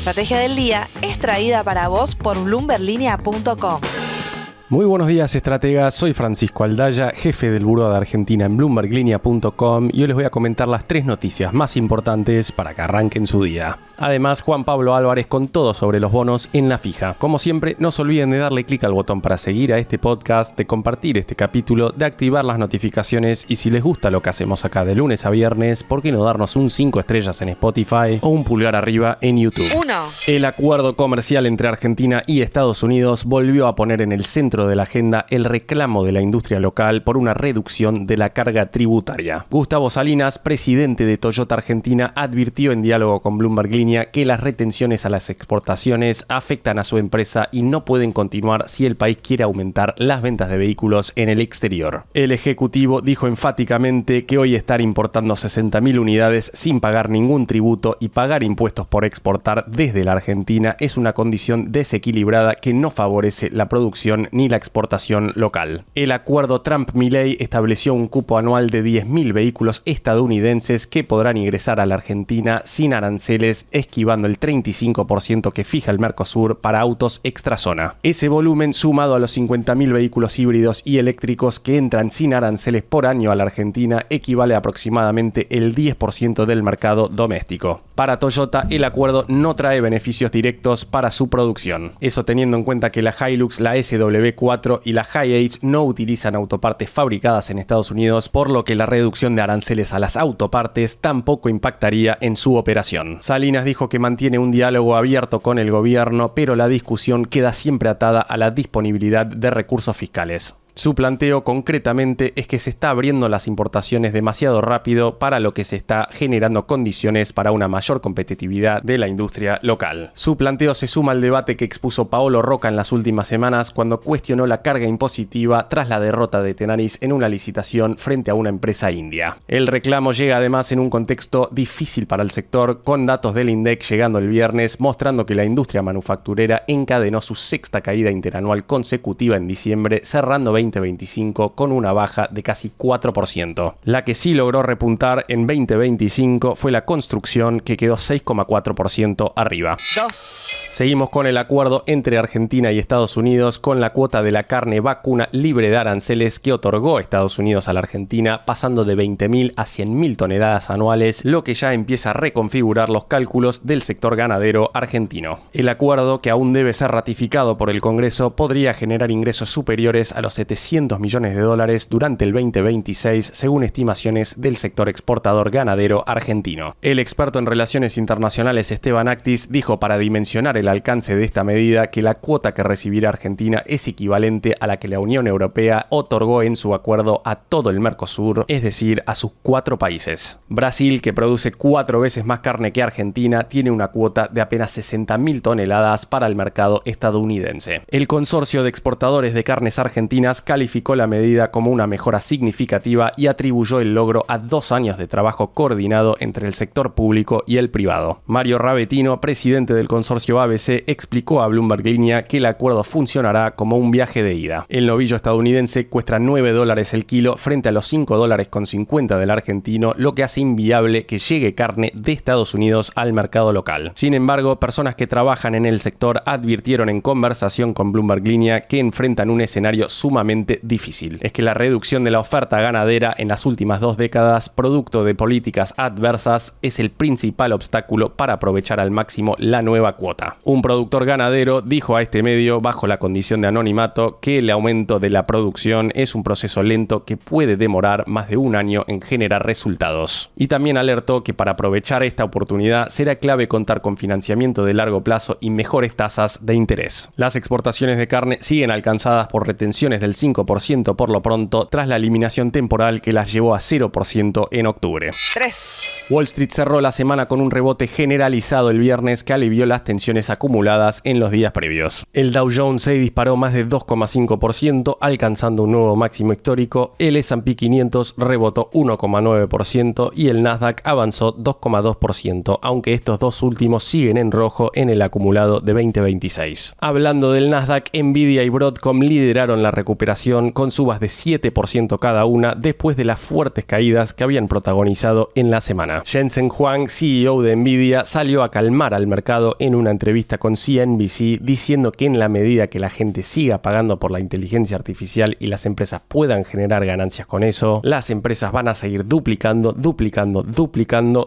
estrategia del día es traída para vos por bloomberlinia.com. Muy buenos días, estrategas. Soy Francisco Aldaya, jefe del Buró de Argentina en bloomberlinia.com y hoy les voy a comentar las 3 noticias más importantes para que arranquen su día. Además, Juan Pablo Álvarez con todo sobre los bonos en la fija. Como siempre, no se olviden de darle clic al botón para seguir a este podcast, de compartir este capítulo, de activar las notificaciones y si les gusta lo que hacemos acá de lunes a viernes, ¿por qué no darnos un 5 estrellas en Spotify o un pulgar arriba en YouTube? 1. El acuerdo comercial entre Argentina y Estados Unidos volvió a poner en el centro de la agenda el reclamo de la industria local por una reducción de la carga tributaria. Gustavo Salinas, presidente de Toyota Argentina, advirtió en diálogo con Bloomberg Línea que las retenciones a las exportaciones afectan a su empresa y no pueden continuar si el país quiere aumentar las ventas de vehículos en el exterior. El ejecutivo dijo enfáticamente que hoy estar importando 60.000 unidades sin pagar ningún tributo y pagar impuestos por exportar desde la Argentina es una condición desequilibrada que no favorece la producción ni la exportación local. El acuerdo Trump-Milley estableció un cupo anual de 10.000 vehículos estadounidenses que podrán ingresar a la Argentina sin aranceles, esquivando el 35% que fija el Mercosur para autos extrazona. Ese volumen, sumado a los 50.000 vehículos híbridos y eléctricos que entran sin aranceles por año a la Argentina, equivale a aproximadamente el 10% del mercado doméstico. Para Toyota, el acuerdo no trae beneficios directos para su producción. Eso teniendo en cuenta que la Hilux, la SW4 y la Hi-Ace no utilizan autopartes fabricadas en Estados Unidos, por lo que la reducción de aranceles a las autopartes tampoco impactaría en su operación. Salinas dijo que mantiene un diálogo abierto con el gobierno, pero la discusión queda siempre atada a la disponibilidad de recursos fiscales. Su planteo concretamente es que se está abriendo las importaciones demasiado rápido para lo que se está generando condiciones para una mayor competitividad de la industria local. Su planteo se suma al debate que expuso Paolo Rocca en las últimas semanas cuando cuestionó la carga impositiva tras la derrota de Tenaris en una licitación frente a una empresa india. El reclamo llega además en un contexto difícil para el sector, con datos del INDEC llegando el viernes mostrando que la industria manufacturera encadenó su 6ª caída interanual consecutiva en diciembre, cerrando 2025 con una baja de casi 4%. La que sí logró repuntar en 2025 fue la construcción, que quedó 6,4% arriba. 2. Seguimos con el acuerdo entre Argentina y Estados Unidos con la cuota de la carne vacuna libre de aranceles que otorgó Estados Unidos a la Argentina, pasando de 20.000 a 100.000 toneladas anuales, lo que ya empieza a reconfigurar los cálculos del sector ganadero argentino. El acuerdo, que aún debe ser ratificado por el Congreso, podría generar ingresos superiores a los 700 millones de dólares durante el 2026, según estimaciones del sector exportador ganadero argentino. El experto en relaciones internacionales Esteban Actis dijo para dimensionar el alcance de esta medida que la cuota que recibirá Argentina es equivalente a la que la Unión Europea otorgó en su acuerdo a todo el Mercosur, es decir, a sus 4 países. Brasil, que produce 4 veces más carne que Argentina, tiene una cuota de apenas 60.000 toneladas para el mercado estadounidense. El consorcio de exportadores de carnes argentinas calificó la medida como una mejora significativa y atribuyó el logro a 2 años de trabajo coordinado entre el sector público y el privado. Mario Rabetino, presidente del consorcio ABC, explicó a Bloomberg Línea que el acuerdo funcionará como un viaje de ida. El novillo estadounidense cuesta $9 el kilo frente a los $5.50 del argentino, lo que hace inviable que llegue carne de Estados Unidos al mercado local. Sin embargo, personas que trabajan en el sector advirtieron en conversación con Bloomberg Línea que enfrentan un escenario sumamente difícil. Es que la reducción de la oferta ganadera en las últimas 2 décadas, producto de políticas adversas, es el principal obstáculo para aprovechar al máximo la nueva cuota. Un productor ganadero dijo a este medio, bajo la condición de anonimato, que el aumento de la producción es un proceso lento que puede demorar más de 1 año en generar resultados. Y también alertó que para aprovechar esta oportunidad será clave contar con financiamiento de largo plazo y mejores tasas de interés. Las exportaciones de carne siguen alcanzadas por retenciones del 5% por lo pronto, tras la eliminación temporal que las llevó a 0% en octubre. 3. Wall Street cerró la semana con un rebote generalizado el viernes que alivió las tensiones acumuladas en los días previos. El Dow Jones se disparó más de 2,5%, alcanzando un nuevo máximo histórico. El S&P 500 rebotó 1,9% y el Nasdaq avanzó 2,2%, aunque estos dos últimos siguen en rojo en el acumulado de 2026. Hablando del Nasdaq, Nvidia y Broadcom lideraron la recuperación recuperación con subas de 7% cada una después de las fuertes caídas que habían protagonizado en la semana. Jensen Huang, CEO de Nvidia, salió a calmar al mercado en una entrevista con CNBC diciendo que en la medida que la gente siga pagando por la inteligencia artificial y las empresas puedan generar ganancias con eso, las empresas van a seguir duplicando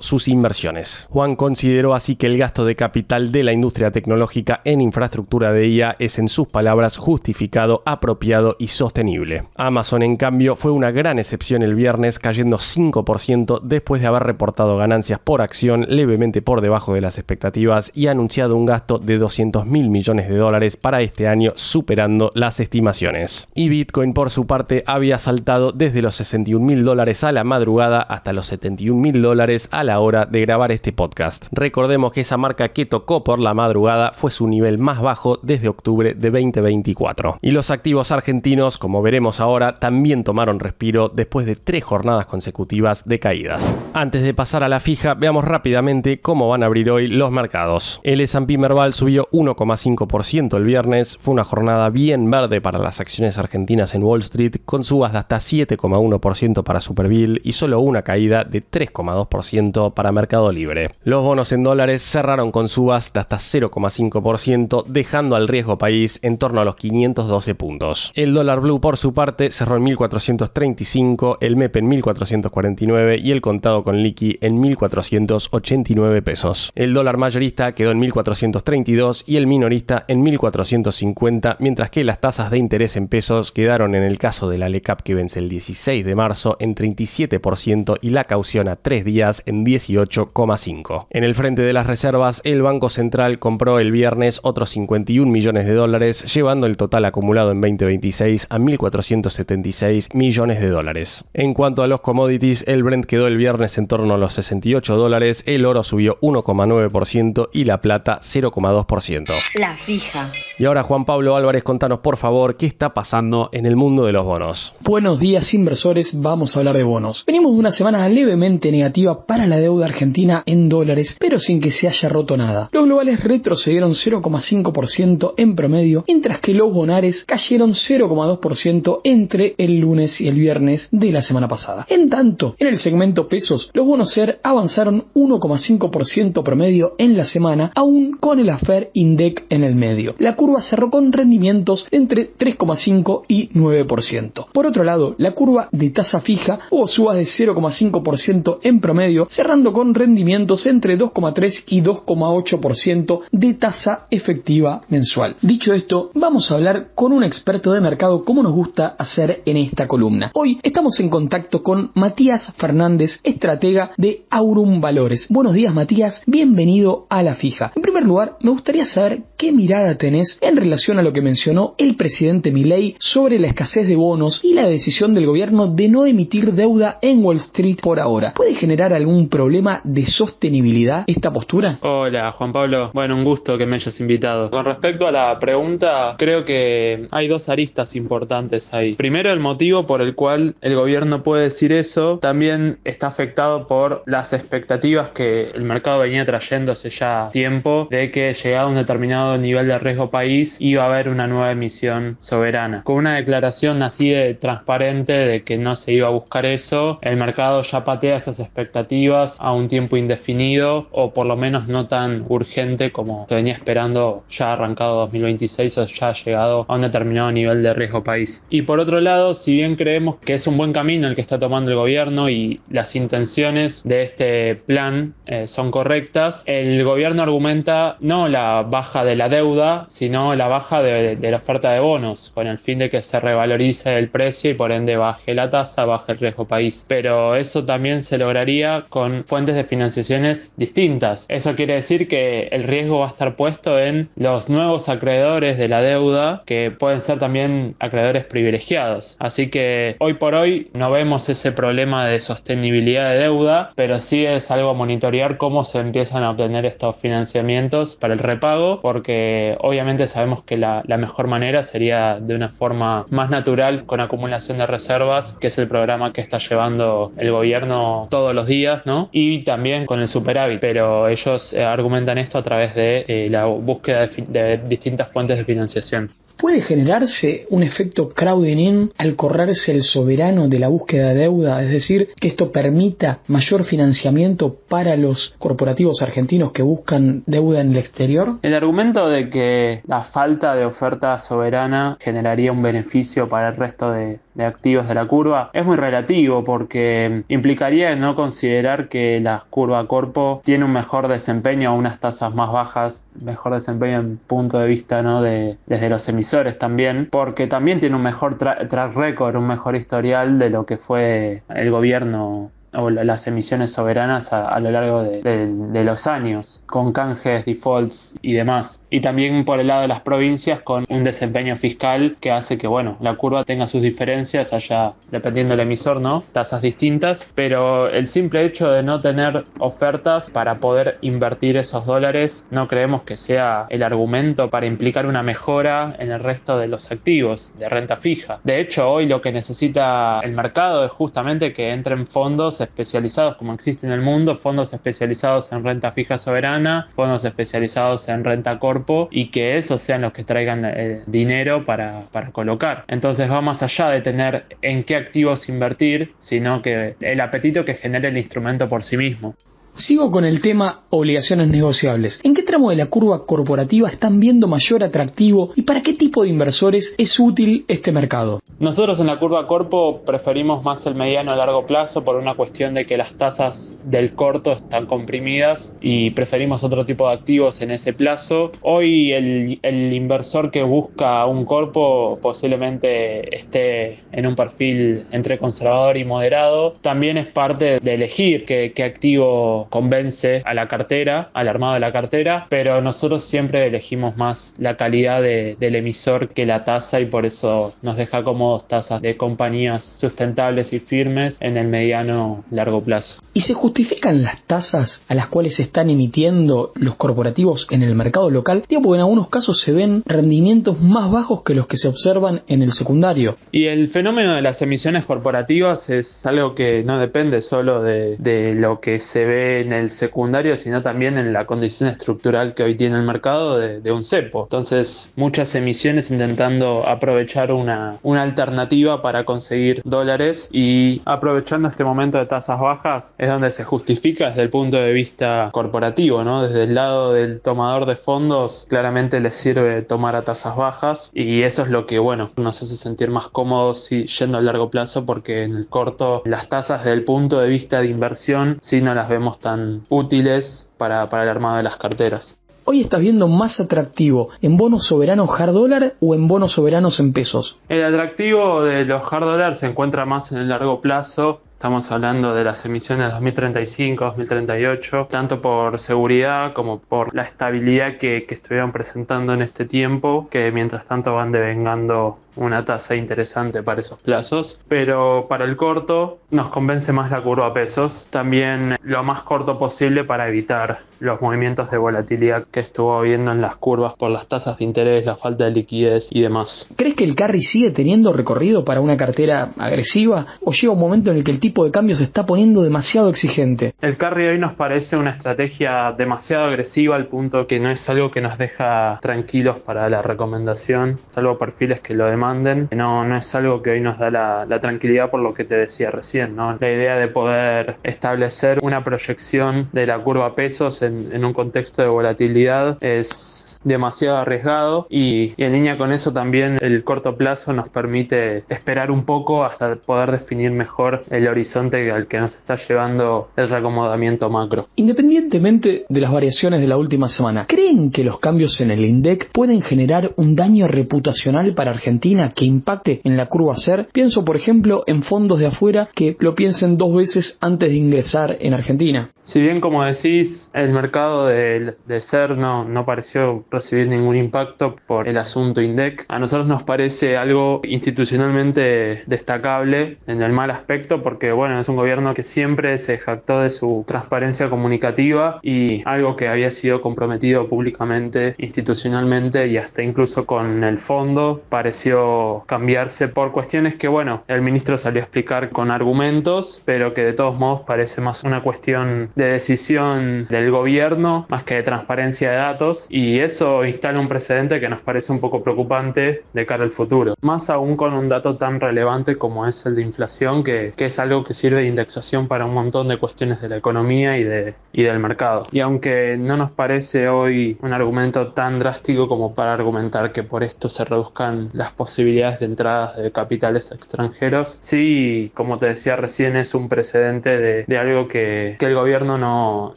sus inversiones. Huang consideró así que el gasto de capital de la industria tecnológica en infraestructura de IA es, en sus palabras, justificado, apropiado y sostenible. Amazon, en cambio, fue una gran excepción el viernes, cayendo 5% después de haber reportado ganancias por acción levemente por debajo de las expectativas y anunciado un gasto de $200 mil millones para este año, superando las estimaciones. Y Bitcoin, por su parte, había saltado desde los $61.000 a la madrugada hasta los $71.000 a la hora de grabar este podcast. Recordemos que esa marca que tocó por la madrugada fue su nivel más bajo desde octubre de 2024. Y los activos argentinos, como veremos ahora, también tomaron respiro después de 3 jornadas consecutivas de caídas. Antes de pasar a la fija, veamos rápidamente cómo van a abrir hoy los mercados. El S&P Merval subió 1,5% el viernes. Fue una jornada bien verde para las acciones argentinas en Wall Street, con subas de hasta 7,1% para Superbill y solo una caída de 3,2% para Mercado Libre. Los bonos en dólares cerraron con subas de hasta 0,5%, dejando al riesgo país en torno a los 512 puntos. El dólar blue, por su parte, cerró en 1.435, el MEP en 1.449 y el contado con liqui en 1.489 pesos. El dólar mayorista quedó en 1.432 y el minorista en 1.450, mientras que las tasas de interés en pesos quedaron, en el caso de la LECAP que vence el 16 de marzo, en 37% y la caución a 3 días en 18,5%. En el frente de las reservas, el Banco Central compró el viernes otros $51 millones, llevando el total acumulado en 2026 a $1.476 millones. En cuanto a los commodities, el Brent quedó el viernes en torno a los $68, el oro subió 1,9% y la plata 0,2%. La fija. Y ahora, Juan Pablo Álvarez, contanos por favor qué está pasando en el mundo de los bonos. Buenos días, inversores, vamos a hablar de bonos. Venimos de una semana levemente negativa para la deuda argentina en dólares, pero sin que se haya roto nada. Los globales retrocedieron 0,5% en promedio, mientras que los bonares cayeron 0,2% entre el lunes y el viernes de la semana pasada. En tanto, en el segmento pesos, los bonos SER avanzaron 1,5% promedio en la semana, aún con el AFER Indec en el medio. La curva cerró con rendimientos entre 3,5 y 9%. Por otro lado, la curva de tasa fija hubo subas de 0,5% en promedio, cerrando con rendimientos entre 2,3 y 2,8% de tasa efectiva mensual. Dicho esto, vamos a hablar con un experto de mercado, como nos gusta hacer en esta columna. Hoy estamos en contacto con Matías Fernández, estratega de Aurum Valores. Buenos días, Matías, bienvenido a La Fija. En primer lugar, me gustaría saber qué mirada tenés en relación a lo que mencionó el presidente Milei sobre la escasez de bonos y la decisión del gobierno de no emitir deuda en Wall Street por ahora. ¿Puede generar algún problema de sostenibilidad esta postura? Hola, Juan Pablo. Bueno, un gusto que me hayas invitado. Con respecto a la pregunta, creo que hay 2 aristas importantes ahí. Primero, el motivo por el cual el gobierno puede decir eso también está afectado por las expectativas que el mercado venía trayendo hace ya tiempo de que, llegado a un determinado nivel de riesgo país, iba a haber una nueva emisión soberana. Con una declaración así de transparente de que no se iba a buscar eso, el mercado ya patea esas expectativas a un tiempo indefinido, o por lo menos no tan urgente como se venía esperando, ya arrancado 2026 o ya llegado a un determinado nivel de riesgo país. Y por otro lado, si bien creemos que es un buen camino el que está tomando el gobierno y las intenciones de este plan son correctas, el gobierno argumenta no la baja de la deuda, sino la baja de la oferta de bonos, con el fin de que se revalorice el precio y por ende baje la tasa, baje el riesgo país. Pero eso también se lograría con fuentes de financiaciones distintas. Eso quiere decir que el riesgo va a estar puesto en los nuevos acreedores de la deuda, que pueden ser también acreedores privilegiados. Así que hoy por hoy no vemos ese problema de sostenibilidad de deuda, pero sí es algo a monitorear cómo se empiezan a obtener estos financiamientos para el repago, porque obviamente sabemos que la mejor manera sería de una forma más natural, con acumulación de reservas, que es el programa que está llevando el gobierno todos los días, ¿no? Y también con el superávit, pero ellos argumentan esto a través de la búsqueda de distintas fuentes de financiación. ¿Puede generarse un efecto crowding in al correrse el soberano de la búsqueda de deuda? Es decir, que esto permita mayor financiamiento para los corporativos argentinos que buscan deuda en el exterior. El argumento de que la falta de oferta soberana generaría un beneficio para el resto de activos de la curva es muy relativo, porque implicaría no considerar que la curva corpo tiene un mejor desempeño a unas tasas más bajas, mejor desempeño en punto de vista, ¿no?, desde los emisores también, porque también tiene un mejor track record, un mejor historial de lo que fue el gobierno o las emisiones soberanas a lo largo de los años, con canjes, defaults y demás. Y también por el lado de las provincias, con un desempeño fiscal que hace que, bueno, la curva tenga sus diferencias, haya, dependiendo del emisor, ¿no?, tasas distintas, pero el simple hecho de no tener ofertas para poder invertir esos dólares no creemos que sea el argumento para implicar una mejora en el resto de los activos de renta fija. De hecho, hoy lo que necesita el mercado es justamente que entren fondos especializados, como existe en el mundo, fondos especializados en renta fija soberana, fondos especializados en renta corpo, y que esos sean los que traigan dinero para colocar. Entonces va más allá de tener en qué activos invertir, sino que el apetito que genere el instrumento por sí mismo. Sigo con el tema obligaciones negociables. ¿En qué tramo de la curva corporativa están viendo mayor atractivo y para qué tipo de inversores es útil este mercado? Nosotros en la curva corpo preferimos más el mediano a largo plazo por una cuestión de que las tasas del corto están comprimidas y preferimos otro tipo de activos en ese plazo. Hoy el inversor que busca un corpo posiblemente esté en un perfil entre conservador y moderado. También es parte de elegir qué activo convence a la cartera, al armado de la cartera, pero nosotros siempre elegimos más la calidad del emisor que la tasa, y por eso nos deja cómodos tasas de compañías sustentables y firmes en el mediano largo plazo. ¿Y se justifican las tasas a las cuales se están emitiendo los corporativos en el mercado local? Digo, porque en algunos casos se ven rendimientos más bajos que los que se observan en el secundario. Y el fenómeno de las emisiones corporativas es algo que no depende solo de lo que se ve en el secundario, sino también en la condición estructural que hoy tiene el mercado de un cepo. Entonces, muchas emisiones intentando aprovechar una alternativa para conseguir dólares, y aprovechando este momento de tasas bajas es donde se justifica desde el punto de vista corporativo, ¿no? Desde el lado del tomador de fondos, claramente les sirve tomar a tasas bajas, y eso es lo que, bueno, nos hace sentir más cómodos yendo a largo plazo, porque en el corto las tasas desde el punto de vista de inversión sí no las vemos tan útiles para el armado de las carteras. ¿Hoy estás viendo más atractivo en bonos soberanos hard dollar o en bonos soberanos en pesos? El atractivo de los hard dollar se encuentra más en el largo plazo. Estamos hablando de las emisiones 2035, 2038, tanto por seguridad como por la estabilidad que estuvieron presentando en este tiempo, que mientras tanto van devengando una tasa interesante para esos plazos. Pero para el corto nos convence más la curva a pesos, también lo más corto posible para evitar los movimientos de volatilidad que estuvo habiendo en las curvas por las tasas de interés, la falta de liquidez y demás. ¿Crees que el carry sigue teniendo recorrido para una cartera agresiva o llega un momento en el que el tipo de cambio se está poniendo demasiado exigente? El carry hoy nos parece una estrategia demasiado agresiva, al punto que no es algo que nos deja tranquilos para la recomendación, salvo perfiles que lo demanden. No es algo que hoy nos da la tranquilidad, por lo que te decía recién, ¿no? La idea de poder establecer una proyección de la curva a pesos en un contexto de volatilidad es demasiado arriesgado, y en línea con eso también el corto plazo nos permite esperar un poco hasta poder definir mejor el horizonte al que nos está llevando el reacomodamiento macro. Independientemente de las variaciones de la última semana, ¿creen que los cambios en el INDEC pueden generar un daño reputacional para Argentina que impacte en la curva SER? Pienso, por ejemplo, en fondos de afuera que lo piensen dos veces antes de ingresar en Argentina. Si bien, como decís, el mercado de SER no pareció recibir ningún impacto por el asunto INDEC, a nosotros nos parece algo institucionalmente destacable en el mal aspecto, porque bueno, es un gobierno que siempre se jactó de su transparencia comunicativa, y algo que había sido comprometido públicamente, institucionalmente y hasta incluso con el fondo, pareció cambiarse por cuestiones que, bueno, el ministro salió a explicar con argumentos, pero que de todos modos parece más una cuestión de decisión del gobierno más que de transparencia de datos, y eso instala un precedente que nos parece un poco preocupante de cara al futuro, más aún con un dato tan relevante como es el de inflación, que es algo que sirve de indexación para un montón de cuestiones de la economía y del mercado. Y aunque no nos parece hoy un argumento tan drástico como para argumentar que por esto se reduzcan las posibilidades de entradas de capitales extranjeros, sí, como te decía recién, es un precedente de algo que el gobierno no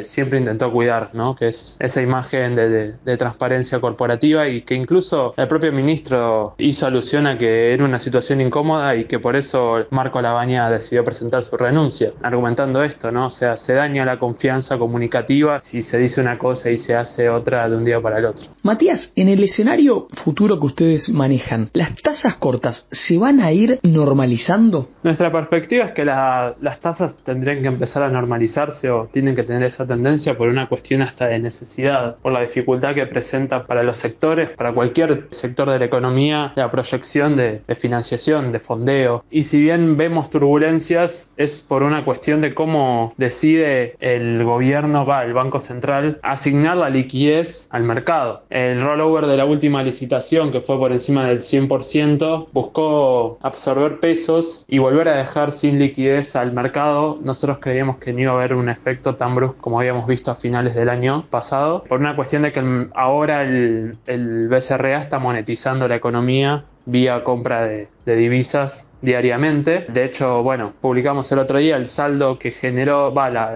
siempre intentó cuidar, ¿no? Que es esa imagen de transparencia corporativa, y que incluso el propio ministro hizo alusión a que era una situación incómoda y que por eso Marco Lavagna decidió presentar su renuncia, argumentando esto, ¿no? O sea, se daña la confianza comunicativa si se dice una cosa y se hace otra de un día para el otro. Matías, en el escenario futuro que ustedes manejan, ¿las tasas cortas se van a ir normalizando? Nuestra perspectiva es que las tasas tendrían que empezar a normalizarse, o tienen que tener esa tendencia por una cuestión hasta de necesidad, por la dificultad que presenta para los sectores, para cualquier sector de la economía, la proyección de financiación, de fondeo. Y si bien vemos turbulencias, es por una cuestión de cómo decide el gobierno, el Banco Central, asignar la liquidez al mercado. El rollover de la última licitación, que fue por encima del 100%, buscó absorber pesos y volver a dejar sin liquidez al mercado. Nosotros creíamos que no iba a haber un efecto tan brusco como habíamos visto a finales del año pasado, por una cuestión de que ahora el BCRA está monetizando la economía vía compra de divisas diariamente. De hecho, publicamos el otro día el saldo que generó,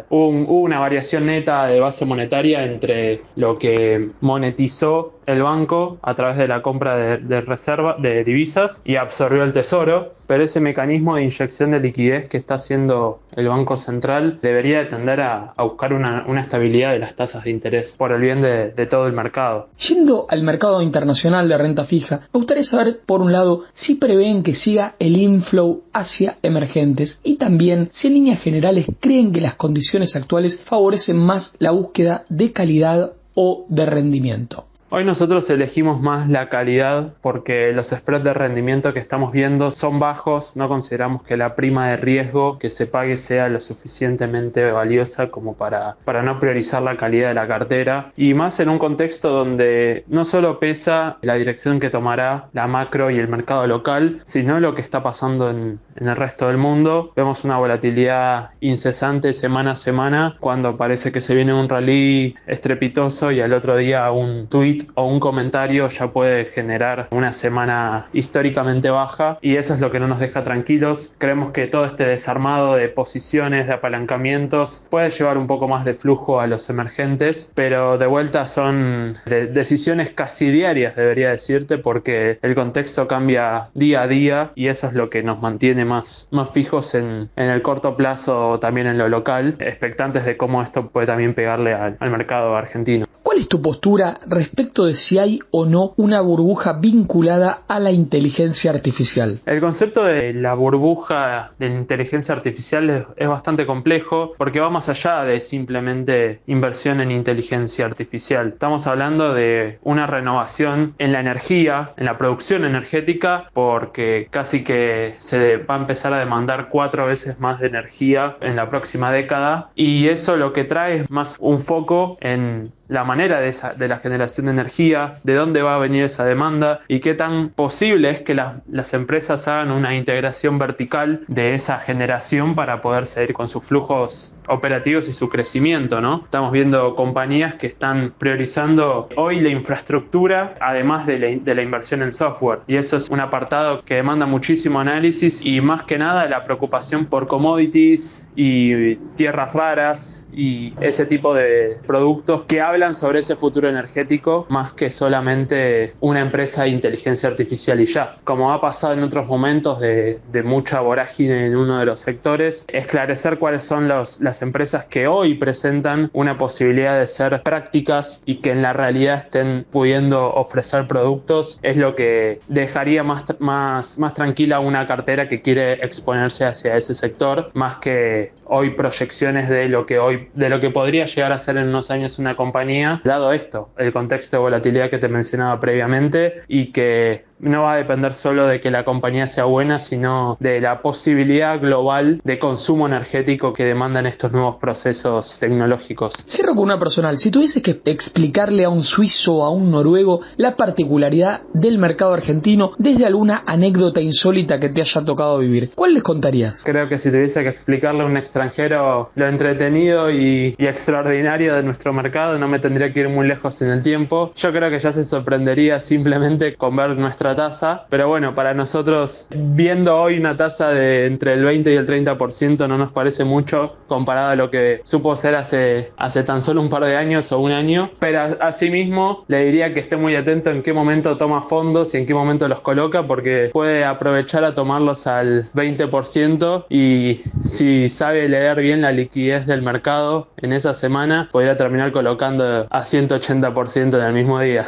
hubo una variación neta de base monetaria entre lo que monetizó el banco a través de la compra de reserva de divisas y absorbió el tesoro, pero ese mecanismo de inyección de liquidez que está haciendo el Banco Central debería de tender a buscar una estabilidad de las tasas de interés por el bien de todo el mercado. Yendo al mercado internacional de renta fija, me gustaría saber, por un lado, si prevén que siga el inflow hacia emergentes, y también si en líneas generales creen que las condiciones actuales favorecen más la búsqueda de calidad o de rendimiento. Hoy nosotros elegimos más la calidad porque los spreads de rendimiento que estamos viendo son bajos. No consideramos que la prima de riesgo que se pague sea lo suficientemente valiosa como para no priorizar la calidad de la cartera, y más en un contexto donde no solo pesa la dirección que tomará la macro y el mercado local, sino lo que está pasando en el resto del mundo. Vemos una volatilidad incesante semana a semana, cuando parece que se viene un rally estrepitoso y al otro día un tweet o un comentario ya puede generar una semana históricamente baja, y eso es lo que no nos deja tranquilos. Creemos que todo este desarmado de posiciones, de apalancamientos, puede llevar un poco más de flujo a los emergentes, pero de vuelta son decisiones casi diarias, debería decirte, porque el contexto cambia día a día, y eso es lo que nos mantiene más fijos en el corto plazo, también en lo local, expectantes de cómo esto puede también pegarle al mercado argentino. ¿Cuál es tu postura respecto de si hay o no una burbuja vinculada a la inteligencia artificial? El concepto de la burbuja de la inteligencia artificial es bastante complejo, porque va más allá de simplemente inversión en inteligencia artificial. Estamos hablando de una renovación en la energía, en la producción energética, porque casi que se va a empezar a demandar 4 veces más de energía en la próxima década, y eso lo que trae es más un foco en la manera de la generación de energía, de dónde va a venir esa demanda y qué tan posible es que las empresas hagan una integración vertical de esa generación para poder seguir con sus flujos operativos y su crecimiento, ¿no? Estamos viendo compañías que están priorizando hoy la infraestructura además de la inversión en software, y eso es un apartado que demanda muchísimo análisis y más que nada la preocupación por commodities y tierras raras y ese tipo de productos que hablan sobre ese futuro energético más que solamente una empresa de inteligencia artificial y ya. Como ha pasado en otros momentos de mucha vorágine en uno de los sectores, esclarecer cuáles son las empresas que hoy presentan una posibilidad de ser prácticas y que en la realidad estén pudiendo ofrecer productos es lo que dejaría más tranquila una cartera que quiere exponerse hacia ese sector, más que hoy proyecciones de lo que podría llegar a ser en unos años una compañía, dado esto, el contexto de volatilidad que te mencionaba previamente, y que no va a depender solo de que la compañía sea buena, sino de la posibilidad global de consumo energético que demandan estos nuevos procesos tecnológicos. Cierro con una personal. Si tuvieses que explicarle a un suizo o a un noruego la particularidad del mercado argentino desde alguna anécdota insólita que te haya tocado vivir, ¿cuál les contarías? Creo que si tuviese que explicarle a un extranjero lo entretenido y extraordinario de nuestro mercado, no me tendría que ir muy lejos en el tiempo. Yo creo que ya se sorprendería simplemente con ver nuestra tasa, pero bueno, para nosotros, viendo hoy una tasa de entre el 20 y el 30% no nos parece mucho comparado a lo que supo ser hace tan solo un par de años o un año, pero asimismo le diría que esté muy atento en qué momento toma fondos y en qué momento los coloca, porque puede aprovechar a tomarlos al 20% y si sabe leer bien la liquidez del mercado en esa semana, podría terminar colocando a 180% en el mismo día.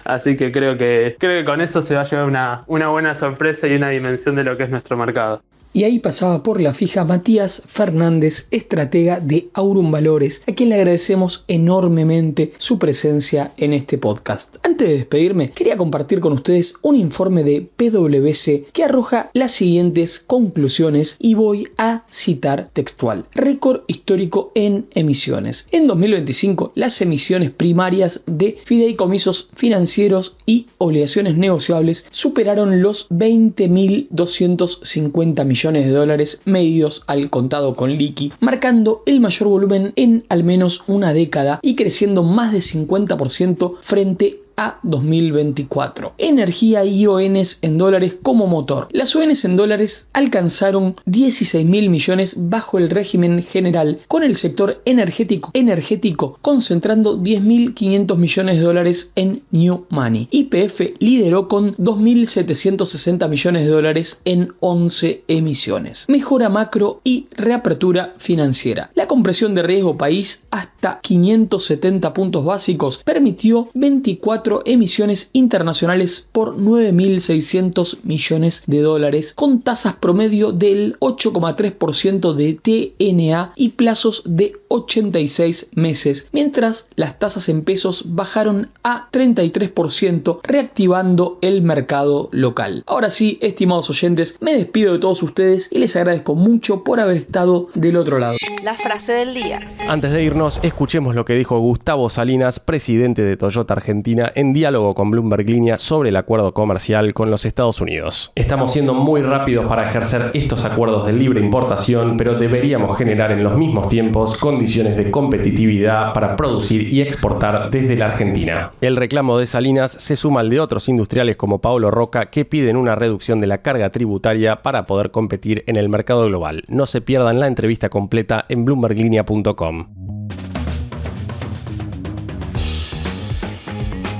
Así que creo que con eso se va a llevar una buena sorpresa y una dimensión de lo que es nuestro mercado. Y ahí pasaba por la fija Matías Fernández, estratega de Aurum Valores, a quien le agradecemos enormemente su presencia en este podcast. Antes de despedirme, quería compartir con ustedes un informe de PwC que arroja las siguientes conclusiones y voy a citar textual. Récord histórico en emisiones. En 2025, las emisiones primarias de fideicomisos financieros y obligaciones negociables superaron los 20.250 millones de dólares medidos al contado con liqui, marcando el mayor volumen en al menos una década y creciendo más de 50% frente a 2024. Energía y ONs en dólares como motor. Las ONs en dólares alcanzaron 16.000 millones bajo el régimen general, con el sector energético concentrando 10.500 millones de dólares en New Money. YPF lideró con 2.760 millones de dólares en 11 emisiones. Mejora macro y reapertura financiera. La compresión de riesgo país hasta 570 puntos básicos permitió 24 emisiones internacionales por 9.600 millones de dólares con tasas promedio del 8,3% de TNA y plazos de 86 meses, mientras las tasas en pesos bajaron a 33%, reactivando el mercado local. Ahora sí, estimados oyentes, me despido de todos ustedes y les agradezco mucho por haber estado del otro lado. La frase del día. Antes de irnos, escuchemos lo que dijo Gustavo Salinas, presidente de Toyota Argentina, en diálogo con Bloomberg Línea sobre el acuerdo comercial con los Estados Unidos. Estamos siendo muy rápidos para ejercer estos acuerdos de libre importación, pero deberíamos generar en los mismos tiempos condiciones de competitividad para producir y exportar desde la Argentina. El reclamo de Salinas se suma al de otros industriales como Paolo Roca, que piden una reducción de la carga tributaria para poder competir en el mercado global. No se pierdan la entrevista completa en bloomberglinea.com.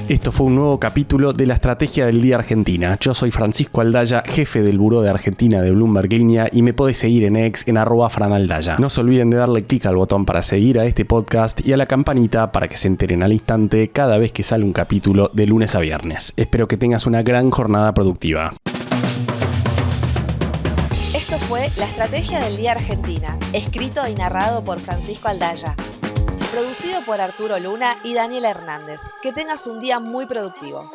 Esto fue un nuevo capítulo de la Estrategia del Día Argentina. Yo soy Francisco Aldaya, jefe del Buró de Argentina de Bloomberg Línea, y me podés seguir en X en @franaldaya. No se olviden de darle clic al botón para seguir a este podcast y a la campanita para que se enteren al instante cada vez que sale un capítulo de lunes a viernes. Espero que tengas una gran jornada productiva. Esto fue La Estrategia del Día Argentina, escrito y narrado por Francisco Aldaya. Producido por Arturo Luna y Daniela Hernández. Que tengas un día muy productivo.